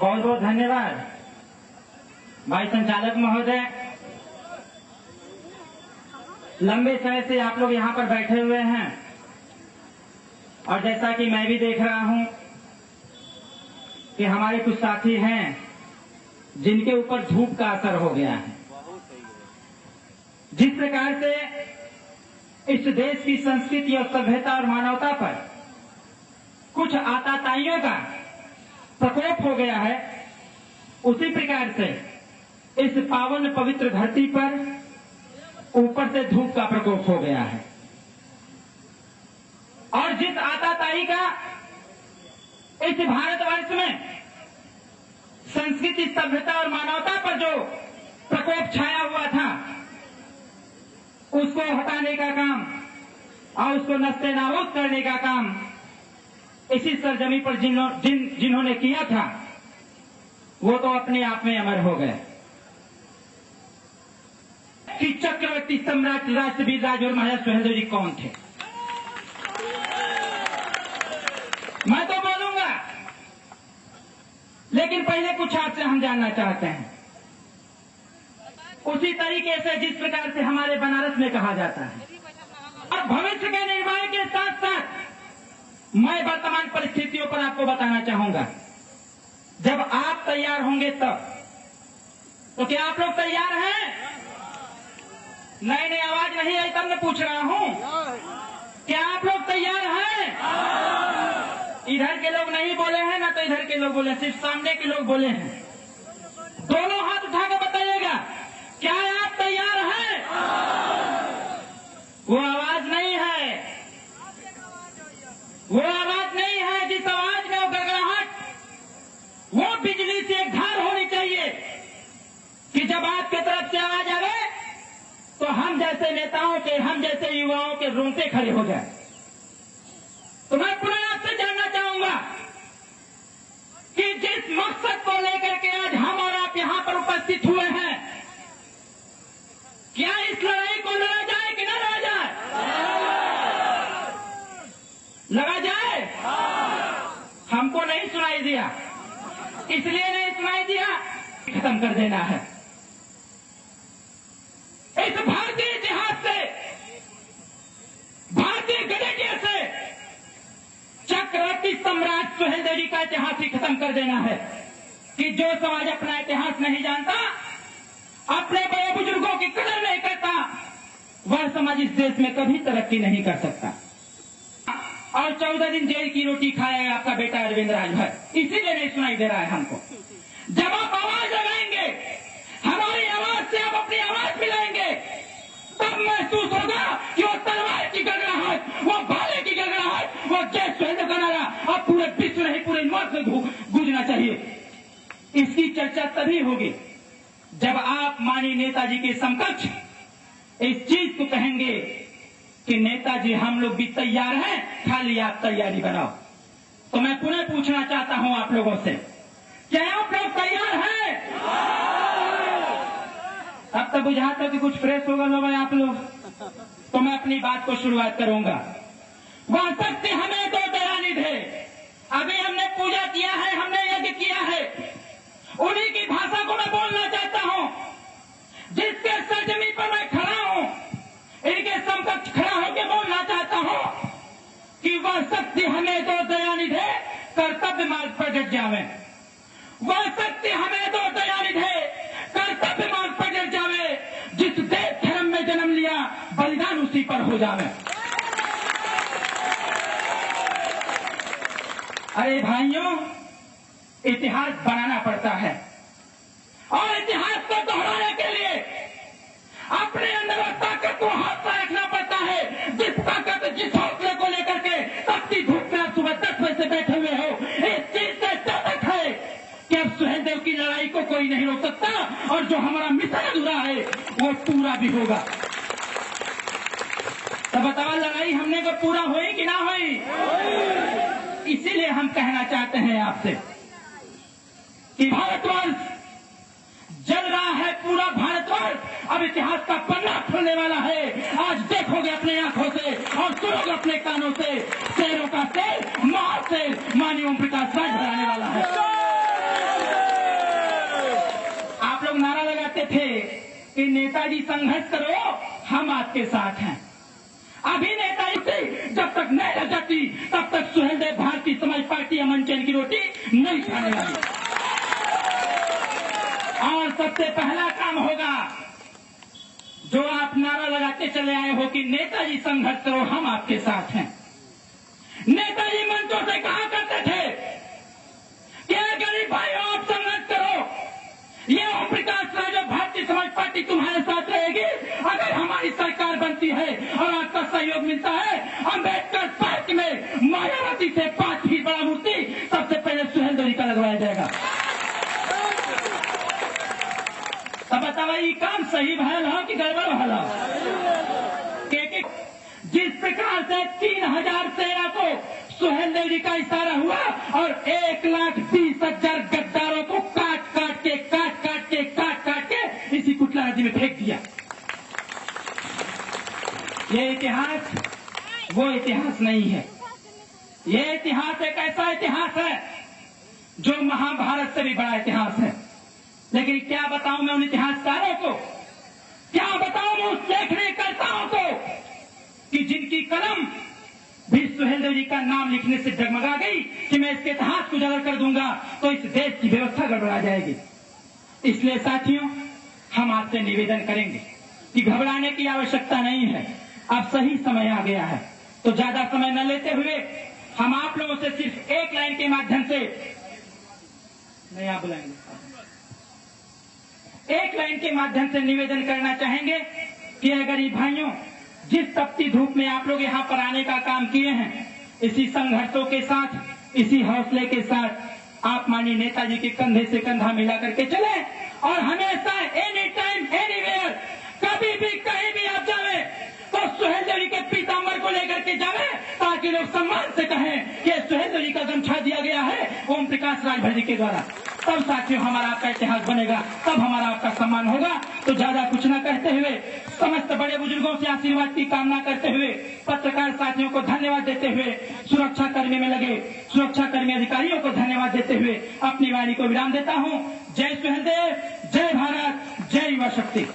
बहुत बहुत धन्यवाद भाई संचालक महोदय। लंबे समय से आप लोग यहाँ पर बैठे हुए हैं और जैसा कि मैं भी देख रहा हूँ कि हमारे कुछ साथी हैं जिनके ऊपर धूप का असर हो गया है। जिस प्रकार से इस देश की संस्कृति और सभ्यता और मानवता पर कुछ आताताइयों का प्रकोप हो गया है, उसी प्रकार से इस पावन पवित्र धरती पर ऊपर से धूप का प्रकोप हो गया है। और जिस आताताई का इस भारतवर्ष में संस्कृति सभ्यता और मानवता पर जो प्रकोप छाया हुआ था, उसको हटाने का काम और उसको नस्ते नाबूद करने का काम इसी सरजमी पर जिन्होंने किया था, वो तो अपने आप में अमर हो गए। कि चक्रवर्ती सम्राट राष्ट्रवीर राज और महाराज सुहेलदेव जी कौन थे? मैं तो बोलूंगा, लेकिन पहले कुछ आपसे हम जानना चाहते हैं। उसी तरीके से जिस प्रकार से हमारे बनारस में कहा जाता है, और भविष्य के निर्माण के साथ साथ मैं वर्तमान परिस्थितियों पर आपको बताना चाहूंगा। जब आप तैयार होंगे तब, तो क्या आप लोग तैयार हैं? नई नई आवाज नहीं आई तब मैं पूछ रहा हूं, क्या आप लोग तैयार हैं? इधर के लोग नहीं बोले हैं ना, तो इधर के लोग बोले, सिर्फ सामने के लोग बोले हैं। दोनों हाथ उठाकर बताइएगा, क्या आप तैयार हैं? वो आवाज नहीं है, वो आवाज नहीं है जिस आवाज में वो गड़गड़ाहट, वो बिजली से एक धार होनी चाहिए कि जब आपके तरफ से आवाज आवे तो हम जैसे नेताओं के, हम जैसे युवाओं के रोंगटे खड़े हो जाए। तो मैं पुनः आपसे जानना चाहूंगा कि जिस मकसद को लेकर के आज हम और आप यहां पर उपस्थित हुए हैं, क्या इस लड़ाई को लड़ा जाए कि न लड़ा जाए? लड़ा जाए? हमको नहीं सुनाई दिया, इसलिए नहीं सुनाई दिया, खत्म कर देना है। इस भारतीय इतिहास से, भारतीय गणितीय से चक्रवर्ती सम्राट सुहेलदेव जी का इतिहास ही खत्म कर देना है कि जो समाज अपना इतिहास नहीं जानता, अपने बड़े बुजुर्गों की कदर नहीं करता, वह समाज इस देश में कभी तरक्की नहीं कर सकता। और 14 दिन जेल की रोटी खाया आपका बेटा अरविंद राजभर, इसीलिए नहीं सुनाई दे रहा है हमको। जब आप आवाज लगाएंगे, हमारी आवाज से आप अपनी आवाज मिलाएंगे, तब महसूस होगा कि वो तलवार की गड़गड़ाहट, वो भाले की गड़गड़ाहट, वो जय सुहेलदेव का नारा अब पूरे विश्व नहीं, पूरे यूनिवर्स में गूंजना चाहिए। इसकी चर्चा तभी होगी जब आप माननीय नेताजी के समकक्ष इस चीज को कहेंगे कि नेताजी हम लोग भी तैयार हैं, खाली आप तैयारी बनाओ। तो मैं पुनः पूछना चाहता हूं आप लोगों से, क्या आप लोग तैयार हैं? अब तो बुझाता कि कुछ फ्रेश होगा लोग आप लोग, तो मैं अपनी बात को शुरुआत करूंगा। वह शक्ति हमें तो दयानिधे, अभी हमने पूजा किया है, हमने यज्ञ किया है, उन्हीं की भाषा को मैं बोलना चाहता हूं। जिसके सरजमी पर मैं खड़ा हूं, इनके समकक्ष खड़ा होकर बोलना चाहता हूं कि वह शक्ति हमें तो दयानिधे, कर्तव्य मार्ग पर डट जावे। वह शक्ति हमें तो दयानिधे, कर्तव्य मार्ग पर डट जावे। जिस देश धर्म में जन्म लिया, बलिदान उसी पर हो जावे। अरे भाइयों, इतिहास बनाना पड़ता है और इतिहास को दोहराने के लिए अपने अंदर उस ताकत को हाथ में रखना पड़ता है, जिस ताकत, जिस हौसले को लेकर के तपती धूप में आप सुबह 10 बजे से बैठे हुए हो। इस चीज से ताकत है कि अब सुहेलदेव की लड़ाई को कोई नहीं रोक सकता, और जो हमारा मिशन अधूरा है वो पूरा भी होगा। तो बताओ, लड़ाई हमने को पूरा हुई कि ना हुई? इसीलिए हम कहना चाहते हैं आपसे कि भारतवर्ष जल रहा है, पूरा भारतवर्ष अब इतिहास का पन्ना खुलने वाला है। आज देखोगे अपने आंखों से और सुनोगे अपने कानों से, शेरों का शेर, महाशेर माननीय ओम प्रकाश राजभर आने वाला है। कि नेताजी संघर्ष करो, हम आपके साथ हैं। अभी नेताजी से जब तक नहीं लग जाती तब तक सुहेलदेव भारतीय समाज पार्टी अमन चैन की रोटी नहीं खाने वाली। और सबसे पहला काम होगा, जो आप नारा लगाते चले आए हो कि नेताजी संघर्ष करो, हम आपके साथ हैं। नेताजी मंचों से कहा करते थे कि गरीब भाइयों आप संघर्ष करो, ये ओम प्रकाश राज और भारतीय समाज पार्टी तुम्हारे साथ रहेगी। अगर हमारी सरकार बनती है और आपका सहयोग मिलता है, अम्बेडकर पार्क में मायावती से 5 फीट बड़ा मूर्ति सबसे पहले सुहेलदेव का लगवाया जाएगा। तब बताओ ये काम सही भयल हो कि गड़बड़ भयल हो? जिस प्रकार से 3000 सेना को सुहेलदेव जी का इशारा हुआ और 1,20,000 गद्दारों को काट काट के इसी कुटला नदी में फेंक दिया। ये इतिहास वो इतिहास नहीं है। ये इतिहास एक ऐसा इतिहास है जो महाभारत से भी बड़ा इतिहास है। लेकिन क्या बताऊं मैं उन इतिहासकारों को, क्या बताऊं मैं उस लेखनीकर्ताओं को कि जिनकी कलम भी सुहेलदेव जी का नाम लिखने से डगमगा गई कि मैं इसके इतिहास को उजागर कर दूंगा तो इस देश की व्यवस्था गड़बड़ा जाएगी। इसलिए साथियों, हम आपसे निवेदन करेंगे कि घबराने की आवश्यकता नहीं है। अब सही समय आ गया है, तो ज्यादा समय न लेते हुए हम आप लोगों से सिर्फ एक लाइन के माध्यम से नहीं, आप बुलाएंगे, एक लाइन के माध्यम से निवेदन करना चाहेंगे कि गरीब भाइयों, जिस तपती धूप में आप लोग यहाँ पर आने का काम किए हैं, इसी संघर्षों के साथ, इसी हौसले के साथ आप माननीय नेताजी के कंधे से कंधा मिला करके चले और हमेशा एनी टाइम एनीवेयर, कभी भी कहीं भी आप जावे तो सुहेलदेव जी के पीताम्बर को लेकर के जावे, ताकि लोग सम्मान से कहें कि सुहेलदेव जी का गमछा दिया गया है ओम प्रकाश राजभर जी के द्वारा। तब साथियों हमारा आपका इतिहास बनेगा, तब हमारा आपका सम्मान होगा। तो ज्यादा कुछ न कहते हुए, समस्त बड़े बुजुर्गों से आशीर्वाद की कामना करते हुए, पत्रकार साथियों को धन्यवाद देते हुए, सुरक्षा कर्मी में लगे सुरक्षा कर्मी अधिकारियों को धन्यवाद देते हुए अपनी वाणी को विराम देता हूँ। जय सुहेलदेव, जय भारत, जय युवा शक्ति।